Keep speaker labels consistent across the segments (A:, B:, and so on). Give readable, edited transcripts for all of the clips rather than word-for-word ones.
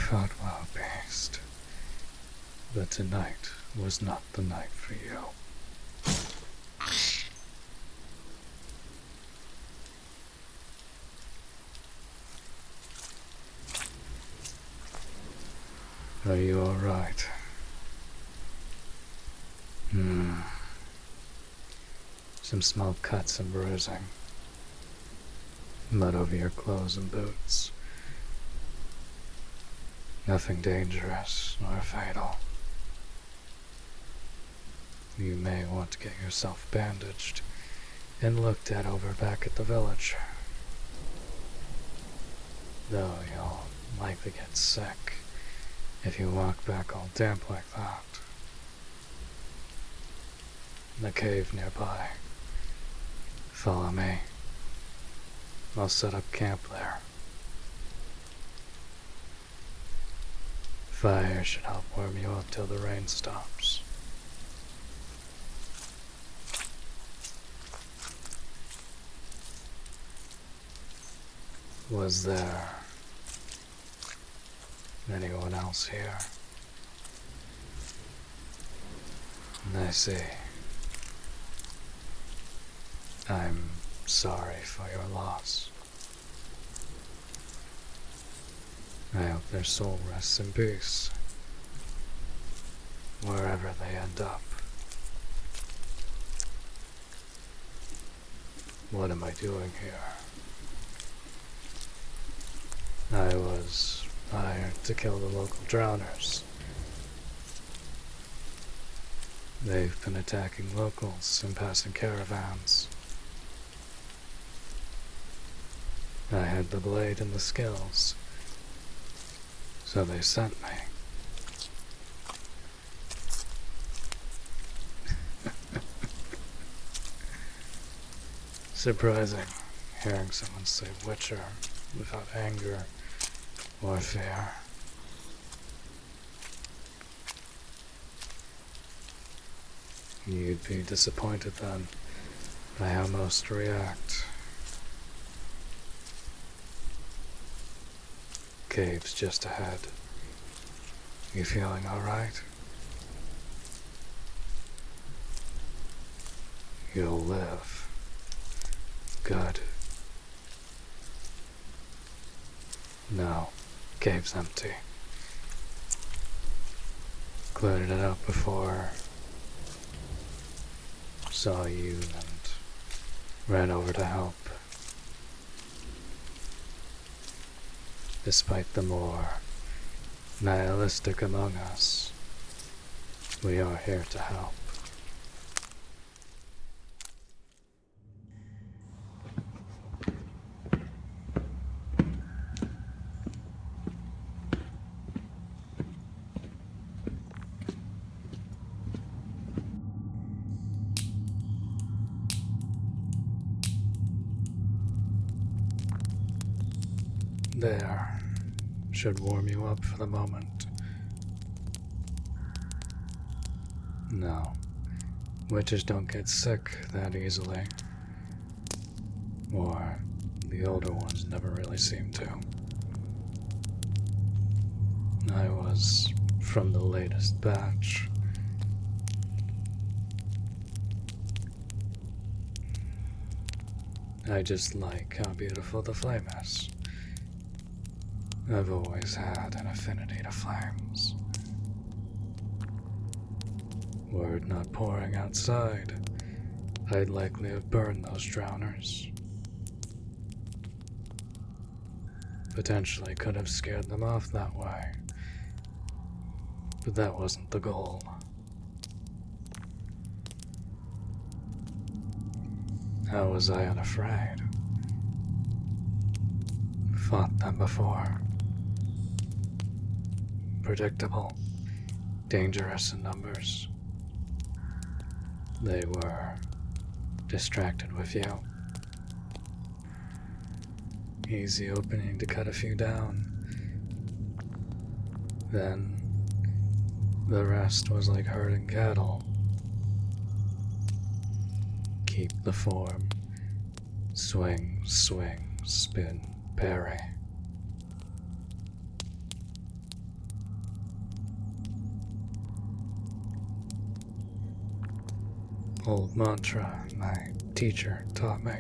A: fought well, beast. But tonight was not the night for you. Are you alright? Some small cuts and bruising. Mud over your clothes and boots. Nothing dangerous nor fatal. You may want to get yourself bandaged and looked at over back at the village. Though you'll likely get sick if you walk back all damp like that. The cave nearby. Follow me. I'll set up camp there. Fire should help warm you up till the rain stops. Was there anyone else here? I see. I'm sorry for your loss. I hope their soul rests in peace, wherever they end up. What am I doing here? I was hired to kill the local drowners. They've been attacking locals and passing caravans. I had the blade and the skills, so they sent me. Surprising, hearing someone say Witcher without anger or fear. You'd be disappointed then by how most react. Cave's just ahead. You feeling alright? You'll live. Good. No, cave's empty. Cleared it out before. Saw you and ran over to help. Despite the more nihilistic among us, we are here to help. There. Should warm you up for the moment. No. Witches don't get sick that easily. Or the older ones never really seem to. I was from the latest batch. I just like how beautiful the flame is. I've always had an affinity to flames. Were it not pouring outside, I'd likely have burned those drowners. Potentially could have scared them off that way. But that wasn't the goal. How was I unafraid? Fought them before. Predictable, dangerous in numbers. They were distracted with you. Easy opening to cut a few down. Then, the rest was like herding cattle. Keep the form. Swing, swing, spin, parry. old mantra my teacher taught me.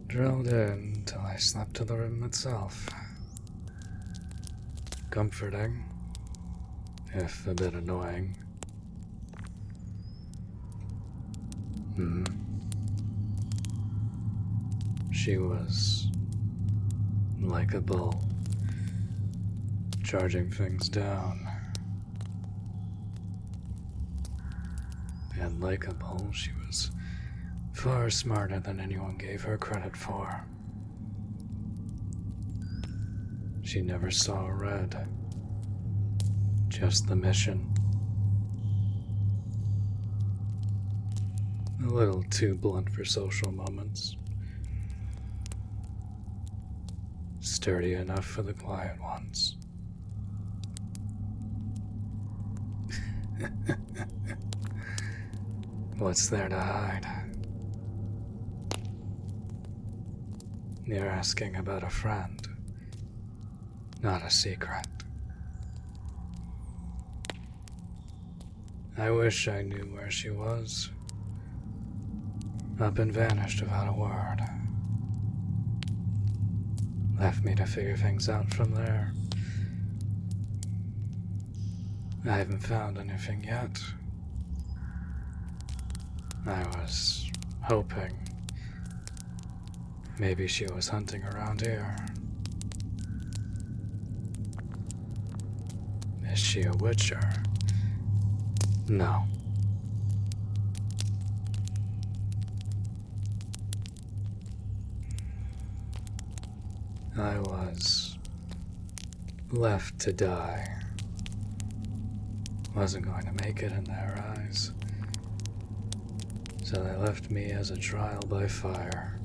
A: Drilled in till I slept to the rhythm itself. Comforting, if a bit annoying. She was like a bull, charging things down. And like a bull, she was far smarter than anyone gave her credit for. She never saw red, just the mission. A little too blunt for social moments. Sturdy enough for the quiet ones. What's there to hide? You're asking about a friend, not a secret. I wish I knew where she was. Up and vanished without a word. Left me to figure things out from there. I haven't found anything yet. I was hoping maybe she was hunting around here. Is she a witcher? No. I was left to die. Wasn't going to make it in their eyes. So they left me as a trial by fire.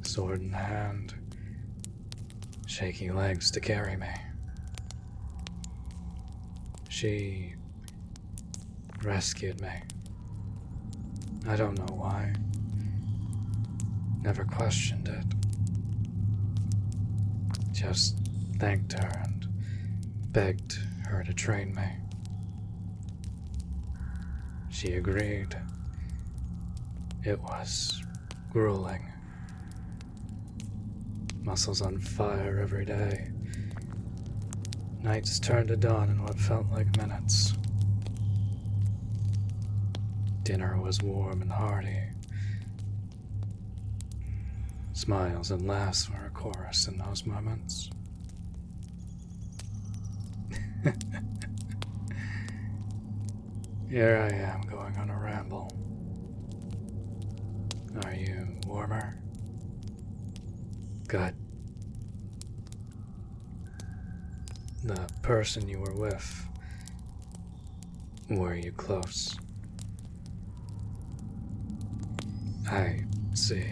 A: Sword in hand, shaky legs to carry me. She rescued me. I don't know why. Never questioned it. Just thanked her and begged her to train me. She agreed. It was grueling. Muscles on fire every day. Nights turned to dawn in what felt like minutes. Dinner was warm and hearty. Smiles and laughs were a chorus in those moments. Here I am going on a ramble. Are you warmer? Good. The person you were with, were you close? I see.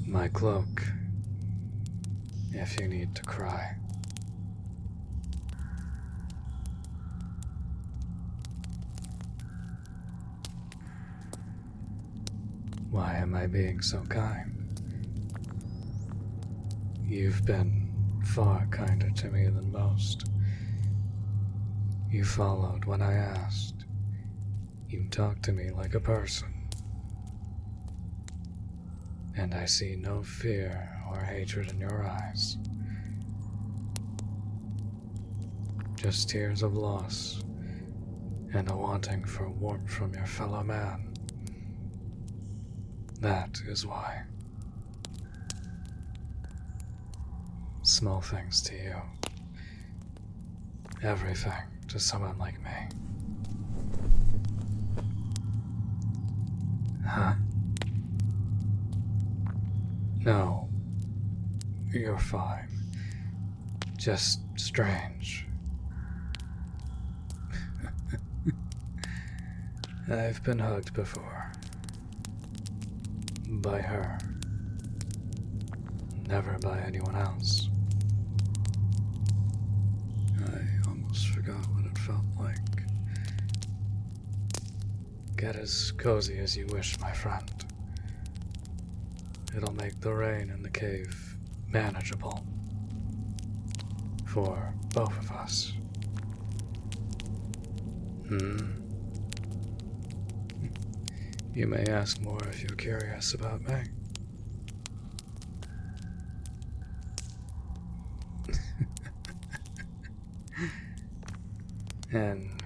A: My cloak, if you need to cry. Why am I being so kind? You've been far kinder to me than most. You followed when I asked. You talked to me like a person. And I see no fear or hatred in your eyes. Just tears of loss and a wanting for warmth from your fellow man. That is why. Small things to you. Everything to someone like me. Huh? No. You're fine. Just strange. I've been hugged before. By her. Never by anyone else. I almost forgot what it felt like. Get as cozy as you wish, my friend. It'll make the rain in the cave manageable. for both of us. You may ask more if you're curious about me. An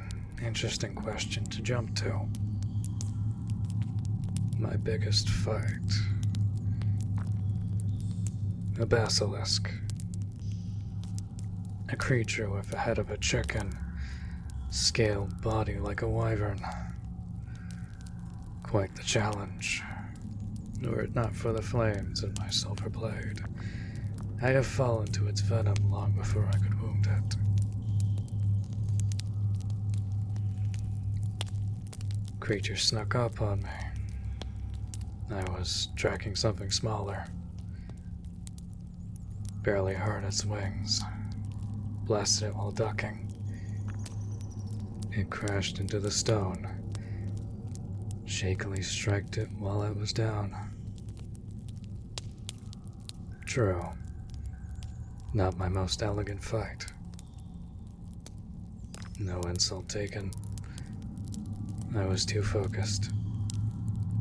A: interesting question to jump to. My biggest fight. A basilisk. A creature with the head of a chicken, scaled body like a wyvern. Quite the challenge. Were it not for the flames in my silver blade, I'd have fallen to its venom long before I could wound it. Creature snuck up on me. I was tracking something smaller. Barely heard its wings. Blasted it while ducking. It crashed into the stone. Shakily striked it while I was down. True. Not my most elegant fight. No insult taken. I was too focused.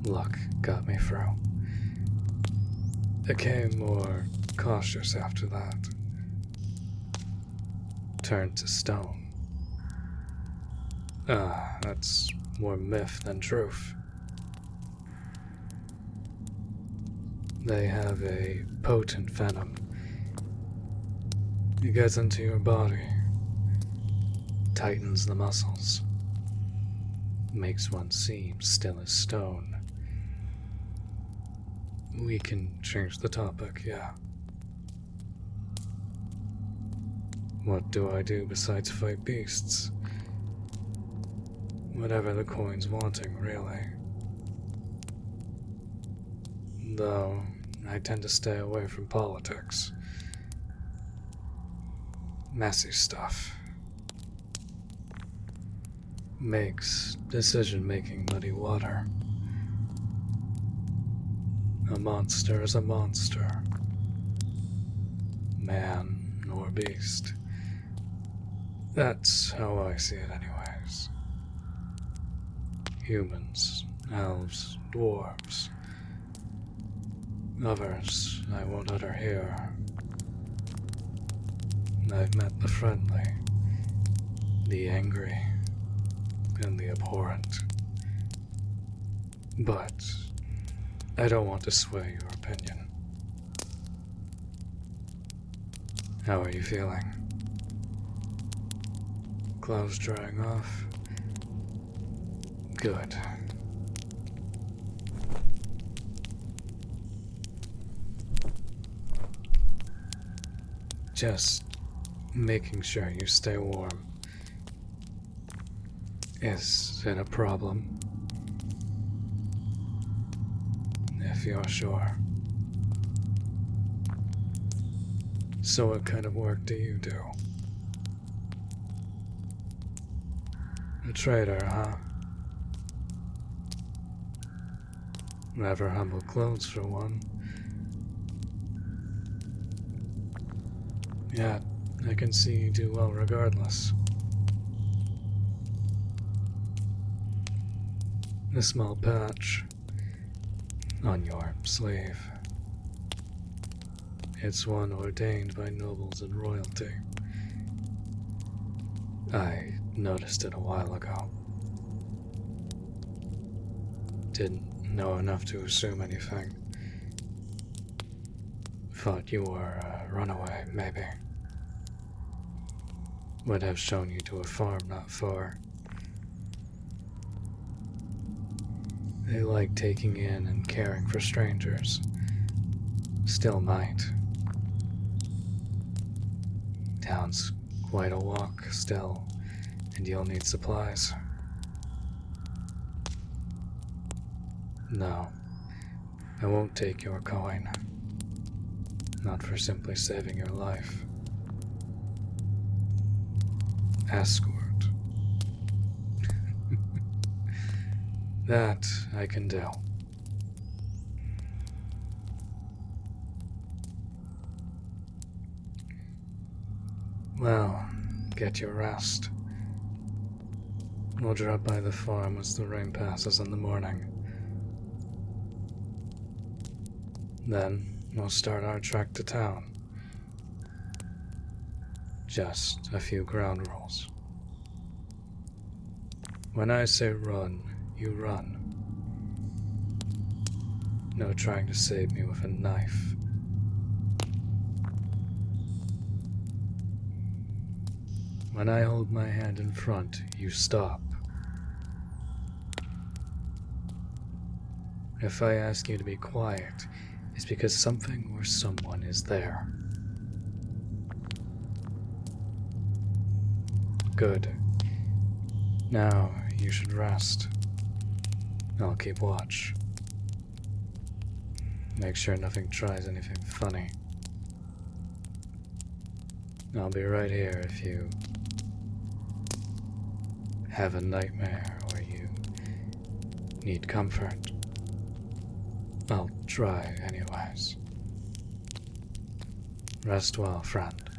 A: Luck got me through. Became more cautious after that. Turned to stone. That's more myth than truth. They have a potent venom. It gets into your body, tightens the muscles, makes one seem still as stone. We can change the topic, yeah. What do I do besides fight beasts? Whatever the coin's wanting, really. Though, I tend to stay away from politics. Messy stuff. Makes decision-making muddy water. A monster is a monster. Man or beast. That's how I see it anyways. Humans, elves, dwarves. Others I won't utter here. I've met the friendly, the angry, and the abhorrent. But I don't want to sway your opinion. How are you feeling? Clothes drying off? Good. Just making sure you stay warm. Is it a problem? If you're sure. So what kind of work do you do? A trader, huh? Never humble clothes for one. Yeah, I can see you do well regardless. A small patch on your sleeve. It's one ordained by nobles and royalty. I noticed it a while ago. Didn't know enough to assume anything. Thought you were a runaway, maybe. Would have shown you to a farm not far. They like taking in and caring for strangers. Still might. Town's quite a walk still, and you'll need supplies. No, I won't take your coin. Not for simply saving your life. Escort. That I can do. Well, get your rest. We'll drop by the farm as the rain passes in the morning. Then we'll start our trek to town. Just a few ground rules. When I say run, you run. No trying to save me with a knife. When I hold my hand in front, you stop. If I ask you to be quiet, it's because something or someone is there. Good. Now you should rest. I'll keep watch. Make sure nothing tries anything funny. I'll be right here if you have a nightmare or you need comfort. I'll try anyways. Rest well, friend.